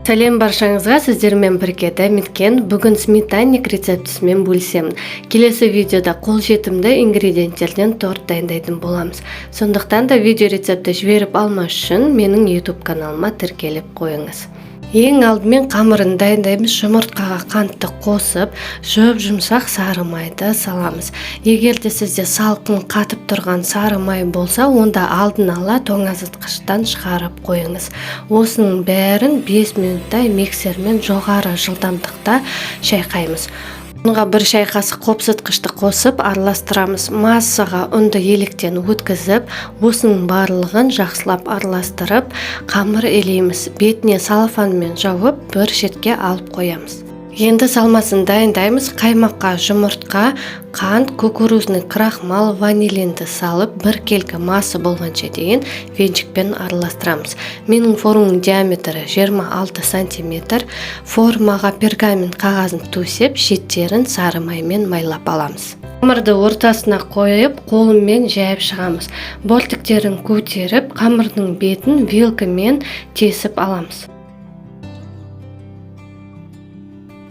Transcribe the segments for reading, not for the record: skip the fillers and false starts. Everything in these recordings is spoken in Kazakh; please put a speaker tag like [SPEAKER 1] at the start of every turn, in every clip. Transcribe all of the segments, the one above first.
[SPEAKER 1] Сәлем баршаңызға, сіздермен бірге Дәметкен. Бүгін сметанник рецептісімен бөлісемін. Келесі видеода қолжетімді ингредиенттерден торт дайындайтын боламыз. Сондықтан да видео рецепті жіберіп алмас үшін менің YouTube каналыма тіркеліп қойыңыз. Ең алдымен қамырын дайындаймыз. Жұмыртқаға қантты қосып, жұмсақ сары майды саламыз. Егер де сізде салқын қатып тұрған сары май болса, онда алдын ала тоңазытқыштан шығарып қойыңыз. Осының бәрін 5 минуттай миксермен жоғары жылдамдықта шайқаймыз. Онға 1 шай қасық қопсытқышты қосып араластырамыз. Массаға ұнды електен өткізіп, осының барлығын жақсылап араластырып, қамыр елейміз. Бетіне салфанмен жауып, бір шетке алып қоямыз. Енді салмасын дайындаймыз. Қаймаққа жұмыртқа, қант, кукурузный крахмал, ванилинді салып, 1 келкі масы болғанша дейін венчикпен араластырамыз. Менің форманың диаметрі 26 см. Формаға пергамент қағазын төсеп, шеттерін сары маймен майлап аламыз. Қамырды ортасына қойып, қолыммен жайып шығамыз. Бортиктерін көтеріп, қамырдың бетін вилкамен тесіп аламыз.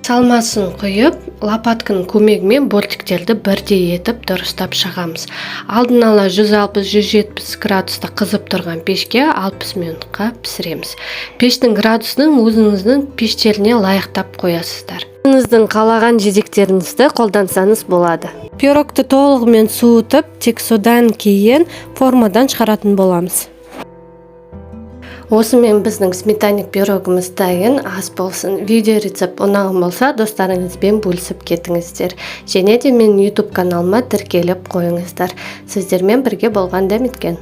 [SPEAKER 1] Салмасын құйып, лопатканың көмегімен бортиктерді бірдей етіп дұрыстап шығамыз. Алдын ала 160-170 градуста қызып тұрған пешке 60 минутқа пісіреміз. Пештің градусының өзіңіздің пештеріне лайықтап қоясыздар. Өзіңіздің қалаған жидектеріңізді қолдансаңыз болады. Пирогты толығымен суытып, тек содан кейін формадан шығаратын боламыз. Осымен біздің сметанник пирогымыз дайын. Ас болсын. Видео рецепт ұнаған болса, достарыңызбен бөлісіп кетіңіздер. Және де менің YouTube каналыма тіркеліп қойыңыздар. Сіздермен бірге болған Дәметкен.